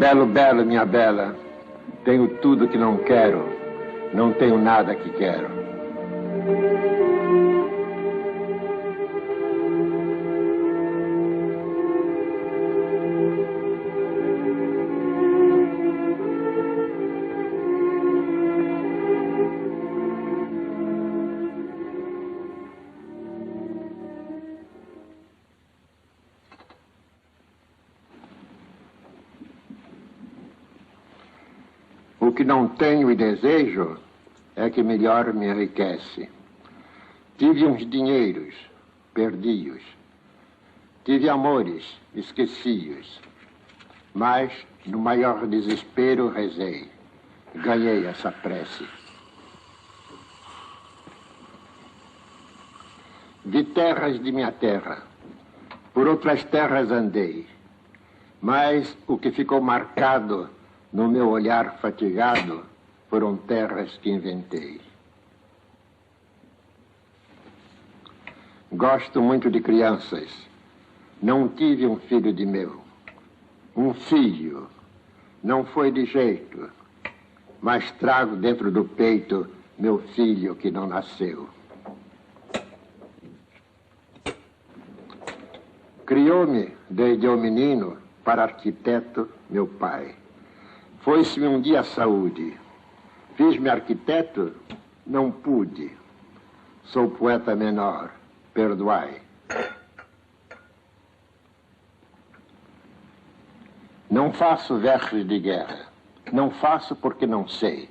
Belo, belo, minha bela, tenho tudo que não quero, não tenho nada que quero. O que não tenho e desejo é que melhor me enriquece. Tive uns dinheiros, perdi-os. Tive amores, esqueci-os. Mas, no maior desespero, rezei. Ganhei essa prece. Vi terras de minha terra. Por outras terras andei. Mas o que ficou marcado no meu olhar fatigado, foram terras que inventei. Gosto muito de crianças. Não tive um filho de meu. Um filho. Não foi de jeito. Mas trago dentro do peito meu filho que não nasceu. Criou-me, desde eu menino, para arquiteto, meu pai. Foi-se-me um dia a saúde. Fiz-me arquiteto? Não pude. Sou poeta menor. Perdoai. Não faço versos de guerra. Não faço porque não sei.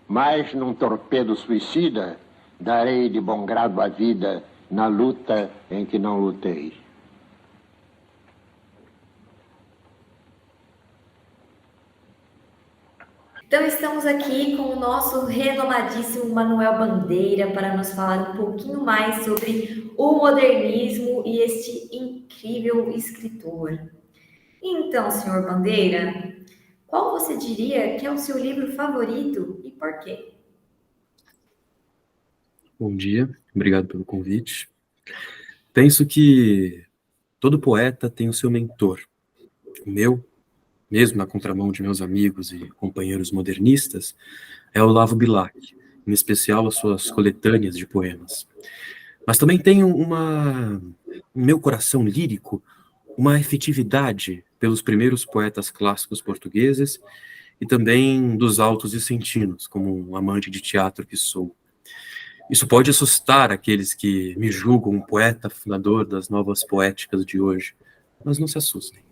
Mas num torpedo suicida, darei de bom grado a vida na luta em que não lutei. Então, estamos aqui com o nosso renomadíssimo Manuel Bandeira para nos falar um pouquinho mais sobre o modernismo e este incrível escritor. Então, senhor Bandeira, qual você diria que é o seu livro favorito e por quê? Bom dia, obrigado pelo convite. Penso que todo poeta tem o seu mentor. O meu, mesmo na contramão de meus amigos e companheiros modernistas, é o Olavo Bilac, em especial as suas coletâneas de poemas. Mas também tenho em meu coração lírico, uma efetividade pelos primeiros poetas clássicos portugueses e também dos Altos Vicentinos, como um amante de teatro que sou. Isso pode assustar aqueles que me julgam um poeta fundador das novas poéticas de hoje, mas não se assustem.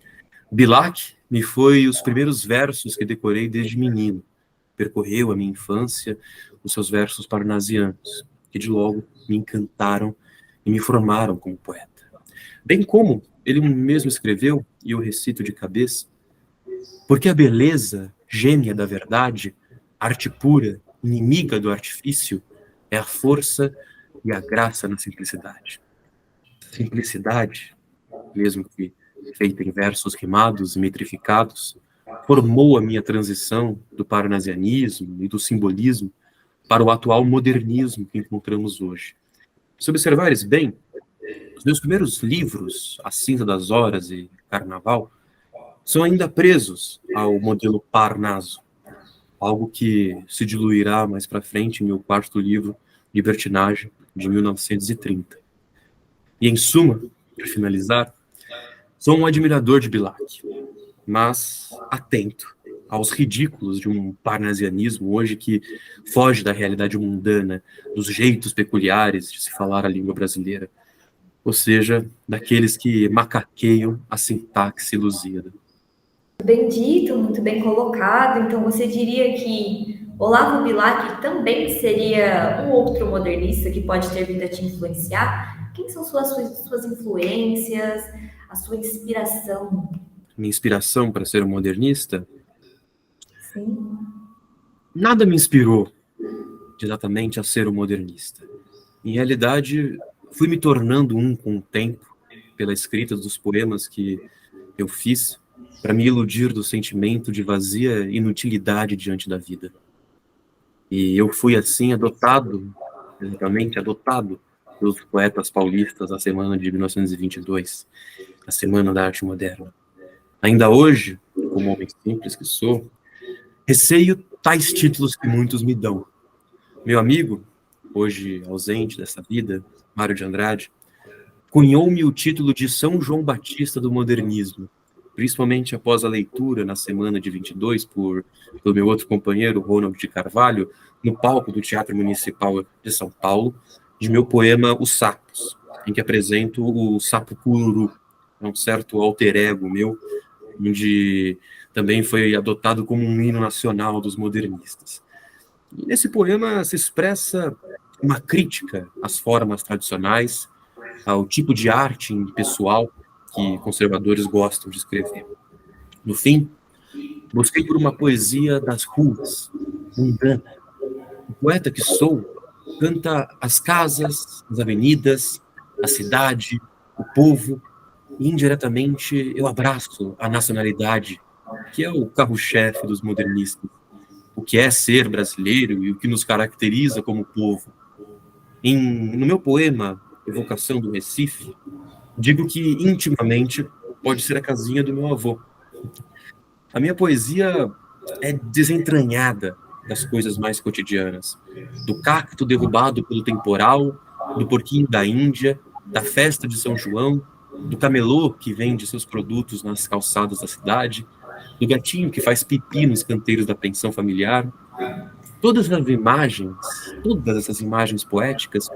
Bilac me foi os primeiros versos que decorei desde menino. Percorreu a minha infância os seus versos parnasianos, que de logo me encantaram e me formaram como poeta. Bem como ele mesmo escreveu, e eu recito de cabeça, porque a beleza, gêmea da verdade, arte pura, inimiga do artifício, é a força e a graça na simplicidade. Simplicidade, mesmo que feita em versos rimados e metrificados, formou a minha transição do parnasianismo e do simbolismo para o atual modernismo que encontramos hoje. Se observares bem, os meus primeiros livros, A Cinza das Horas e Carnaval, são ainda presos ao modelo Parnaso, algo que se diluirá mais para frente em meu quarto livro, Libertinagem, de 1930. E em suma, para finalizar, sou um admirador de Bilac, mas atento aos ridículos de um parnasianismo hoje que foge da realidade mundana, dos jeitos peculiares de se falar a língua brasileira, ou seja, daqueles que macaqueiam a sintaxe lusíada. Bem dito, muito bem colocado. Então, você diria que Olavo Bilac também seria um outro modernista que pode ter vindo a te influenciar? Quem são suas influências, a sua inspiração? Minha inspiração para ser um modernista? Sim. Nada me inspirou exatamente a ser um modernista. Em realidade, fui me tornando um com o tempo, pela escrita dos poemas que eu fiz, para me iludir do sentimento de vazia inutilidade diante da vida. E eu fui assim exatamente adotado pelos poetas paulistas na semana de 1922, a Semana da Arte Moderna. Ainda hoje, como homem simples que sou, receio tais títulos que muitos me dão. Meu amigo, hoje ausente dessa vida, Mário de Andrade, cunhou-me o título de São João Batista do modernismo, principalmente após a leitura, na semana de 22, pelo meu outro companheiro, Ronald de Carvalho, no palco do Teatro Municipal de São Paulo, de meu poema Os Sapos, em que apresento o sapo cururu, um certo alter ego meu, onde também foi adotado como um hino nacional dos modernistas. E nesse poema se expressa uma crítica às formas tradicionais, ao tipo de arte impessoal que conservadores gostam de escrever. No fim, busquei por uma poesia das ruas, mundana. O poeta que sou canta as casas, as avenidas, a cidade, o povo, e indiretamente eu abraço a nacionalidade, que é o carro-chefe dos modernistas, o que é ser brasileiro e o que nos caracteriza como povo. No meu poema, Evocação do Recife, digo que intimamente pode ser a casinha do meu avô. A minha poesia é desentranhada das coisas mais cotidianas, do cacto derrubado pelo temporal, do porquinho da Índia, da festa de São João, do camelô que vende seus produtos nas calçadas da cidade, do gatinho que faz pipi nos canteiros da pensão familiar. Todas essas imagens poéticas,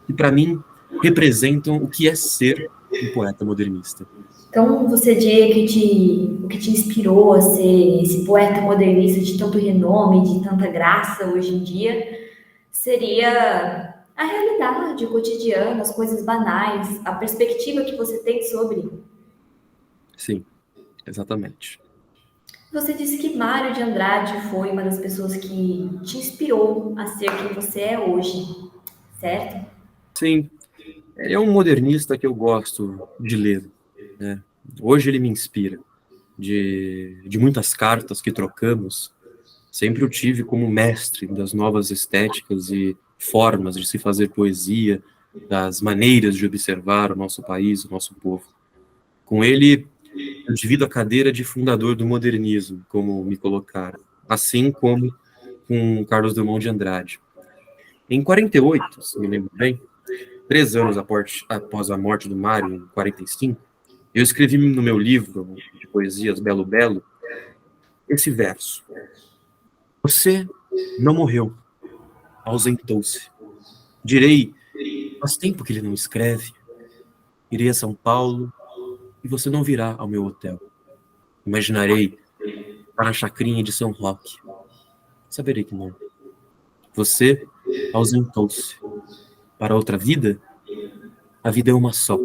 que para mim representam o que é ser um poeta modernista. Então, você diria que o que te inspirou a ser esse poeta modernista de tanto renome, de tanta graça hoje em dia, seria a realidade, o cotidiano, as coisas banais, a perspectiva que você tem sobre. Sim, exatamente. Você disse que Mário de Andrade foi uma das pessoas que te inspirou a ser quem você é hoje, certo? Sim, ele é um modernista que eu gosto de ler, né? Hoje ele me inspira. De muitas cartas que trocamos, sempre o tive como mestre das novas estéticas e formas de se fazer poesia, das maneiras de observar o nosso país, o nosso povo. Com ele, eu divido a cadeira de fundador do modernismo, como me colocaram, assim como com Carlos Drummond de Andrade. Em 48, se me lembro bem, 3 anos após a morte do Mário, em 45, eu escrevi no meu livro de poesias Belo Belo esse verso: você não morreu, ausentou-se. Direi, faz tempo que ele não escreve. Irei a São Paulo e você não virá ao meu hotel. Imaginarei para a chacrinha de São Roque. Saberei que não. Você ausentou-se. Para outra vida, a vida é uma só.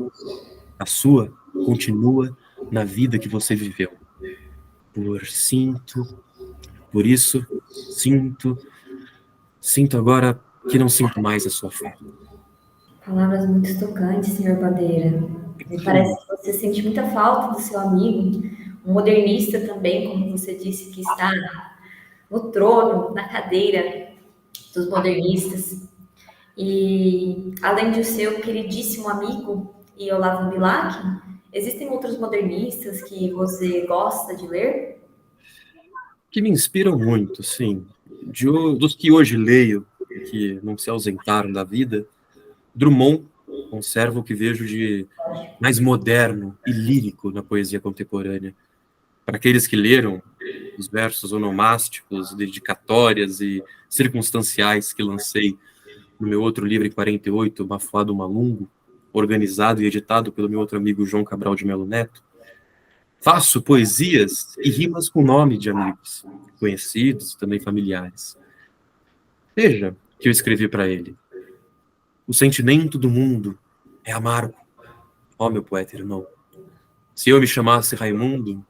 A sua continua na vida que você viveu. Por isso, sinto agora que não sinto mais a sua falta. Palavras muito tocantes, senhor Bandeira. Me parece que você sente muita falta do seu amigo, um modernista também, como você disse, que está no trono, na cadeira dos modernistas. E além do seu queridíssimo amigo e Olavo Bilac, existem outros modernistas que você gosta de ler? Que me inspiram muito, sim. Dos que hoje leio, que não se ausentaram da vida, Drummond conserva o que vejo de mais moderno e lírico na poesia contemporânea. Para aqueles que leram os versos onomásticos, dedicatórias e circunstanciais que lancei no meu outro livro em 48, Bafuado Malungo, organizado e editado pelo meu outro amigo João Cabral de Melo Neto, faço poesias e rimas com nome de amigos, conhecidos e também familiares. Veja que eu escrevi para ele. O sentimento do mundo é amargo. Ó, meu poeta irmão, se eu me chamasse Raimundo,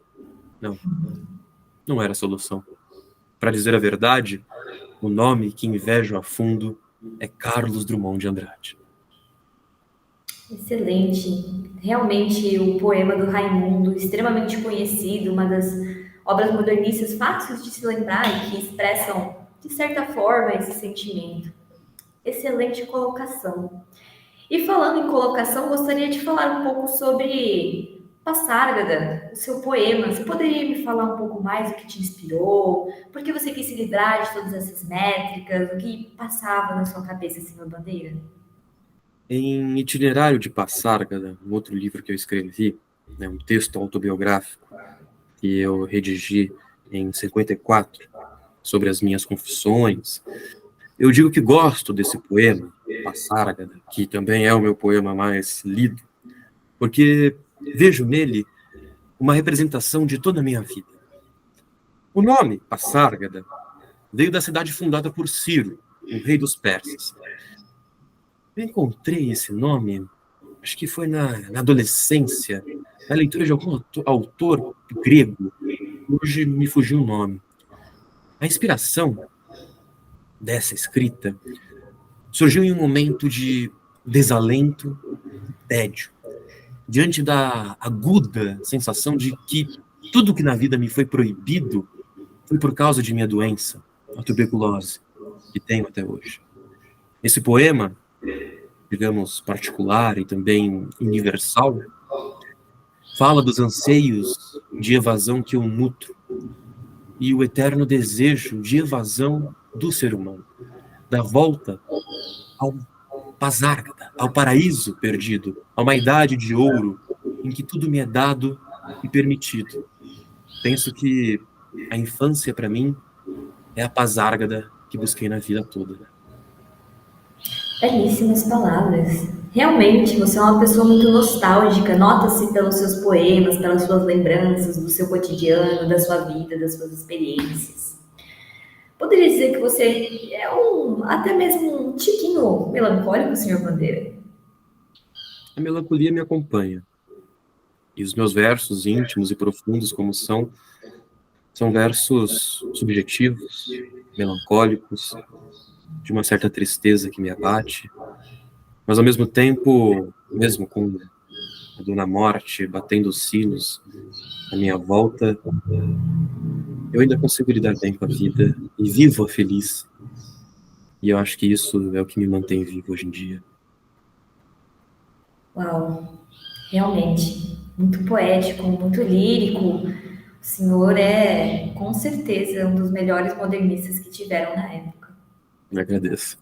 não era a solução. Para dizer a verdade, o nome que invejo a fundo é Carlos Drummond de Andrade. Excelente. Realmente, o poema do Raimundo, extremamente conhecido, uma das obras modernistas fáceis de se lembrar e que expressam, de certa forma, esse sentimento. Excelente colocação. E falando em colocação, gostaria de falar um pouco sobre Passárgada, o seu poema, você poderia me falar um pouco mais do que te inspirou? Por que você quis se livrar de todas essas métricas? O que passava na sua cabeça, senhor Bandeira? Em Itinerário de Passárgada, um outro livro que eu escrevi, né, um texto autobiográfico que eu redigi em 54, sobre as minhas confissões, eu digo que gosto desse poema, Passárgada, que também é o meu poema mais lido, porque vejo nele uma representação de toda a minha vida. O nome, Passárgada, veio da cidade fundada por Ciro, um rei dos persas. Eu encontrei esse nome, acho que foi na adolescência, na leitura de algum autor grego. Hoje me fugiu o nome. A inspiração dessa escrita surgiu em um momento de desalento, tédio, diante da aguda sensação de que tudo que na vida me foi proibido foi por causa de minha doença, a tuberculose, que tenho até hoje. Esse poema, digamos, particular e também universal, fala dos anseios de evasão que eu nutro e o eterno desejo de evasão do ser humano, da volta ao Passárgada, ao paraíso perdido, a uma idade de ouro em que tudo me é dado e permitido. Penso que a infância, para mim, é a Passárgada que busquei na vida toda. Belíssimas palavras. Realmente, você é uma pessoa muito nostálgica, nota-se pelos seus poemas, pelas suas lembranças do seu cotidiano, da sua vida, das suas experiências. Poderia dizer que você é até mesmo um tiquinho melancólico, senhor Bandeira? A melancolia me acompanha. E os meus versos íntimos e profundos como são versos subjetivos, melancólicos, de uma certa tristeza que me abate, mas ao mesmo tempo, mesmo com a dona morte batendo os sinos à minha volta, eu ainda consigo lidar bem com a vida e vivo-a feliz. E eu acho que isso é o que me mantém vivo hoje em dia. Uau, realmente, muito poético, muito lírico. O senhor é, com certeza, um dos melhores modernistas que tiveram na época. Eu agradeço.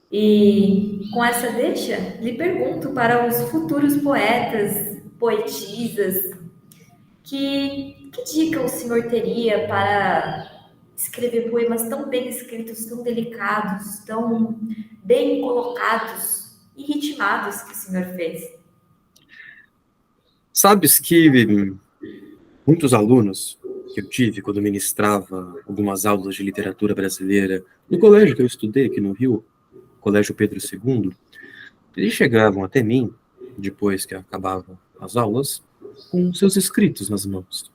E com essa deixa, lhe pergunto para os futuros poetas, poetisas, que dica o senhor teria para escrever poemas tão bem escritos, tão delicados, tão bem colocados e ritmados que o senhor fez? Sabes que muitos alunos que eu tive quando ministrava algumas aulas de literatura brasileira no colégio que eu estudei aqui no Rio, Colégio Pedro II, eles chegavam até mim, depois que acabavam as aulas, com seus escritos nas mãos.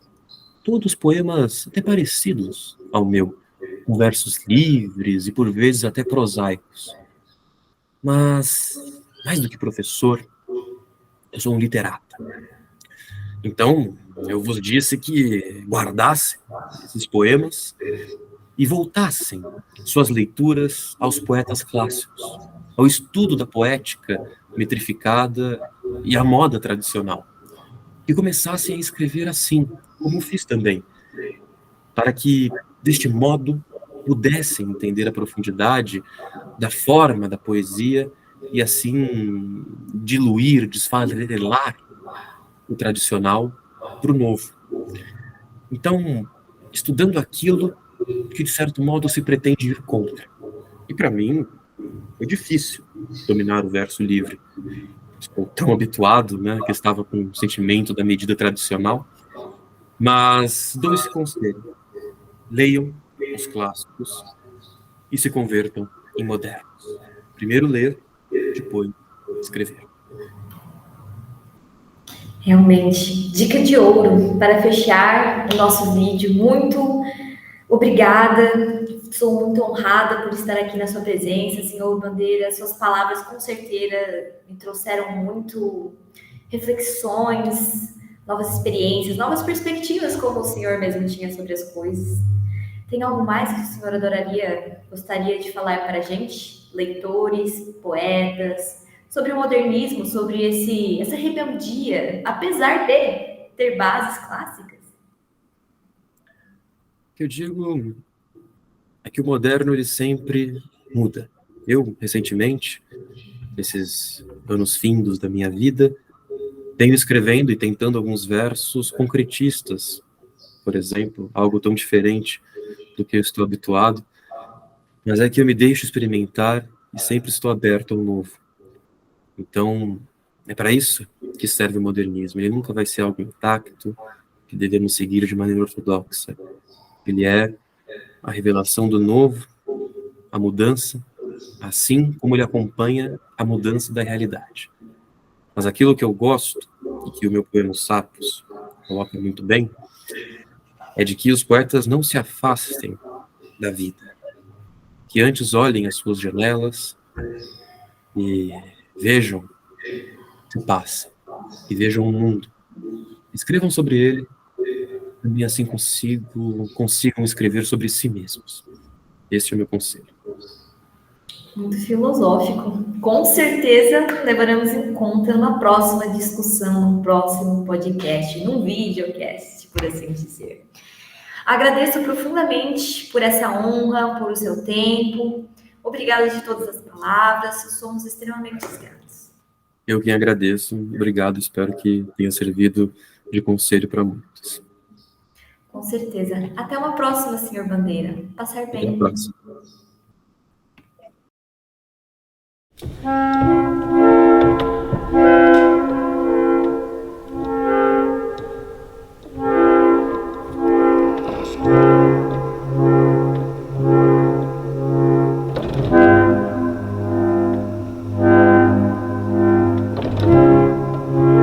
Todos poemas até parecidos ao meu, com versos livres e por vezes até prosaicos. Mas, mais do que professor, eu sou um literata. Então, eu vos disse que guardassem esses poemas e voltassem suas leituras aos poetas clássicos, ao estudo da poética metrificada e à moda tradicional, e começassem a escrever assim, como fiz também, para que, deste modo, pudessem entender a profundidade da forma da poesia e assim diluir, desfarelar o tradicional para o novo. Então, estudando aquilo que, de certo modo, se pretende ir contra. E, para mim, foi difícil dominar o verso livre. Estou tão habituado, né, que estava com o sentimento da medida tradicional. Mas dou esse conselho. Leiam os clássicos e se convertam em modernos. Primeiro ler, depois escrever. Realmente, dica de ouro para fechar o nosso vídeo. Muito obrigada, sou muito honrada por estar aqui na sua presença, senhor Bandeira. Suas palavras com certeza me trouxeram muito reflexões, novas experiências, novas perspectivas, como o senhor mesmo tinha sobre as coisas. Tem algo mais que o senhor gostaria de falar para a gente, leitores, poetas, sobre o modernismo, sobre essa rebeldia, apesar de ter bases clássicas? O que eu digo é que o moderno, ele sempre muda. Eu, recentemente, nesses anos findos da minha vida, tenho escrevendo e tentando alguns versos concretistas, por exemplo, algo tão diferente do que eu estou habituado, mas é que eu me deixo experimentar e sempre estou aberto ao novo. Então, é para isso que serve o modernismo. Ele nunca vai ser algo intacto, que devemos seguir de maneira ortodoxa. Ele é a revelação do novo, a mudança, assim como ele acompanha a mudança da realidade. Mas aquilo que eu gosto, e que o meu poema Os Sapos coloca muito bem, é de que os poetas não se afastem da vida, que antes olhem as suas janelas e vejam o que passa, e vejam o mundo. Escrevam sobre ele, e assim consigam escrever sobre si mesmos. Esse é o meu conselho. Muito filosófico. Com certeza levaremos em conta na próxima discussão, no próximo podcast, num videocast, por assim dizer. Agradeço profundamente por essa honra, por o seu tempo. Obrigada de todas as palavras, somos extremamente gratos. Eu quem agradeço, obrigado, espero que tenha servido de conselho para muitos. Com certeza. Até uma próxima, senhor Bandeira. Passar bem. Até a próxima.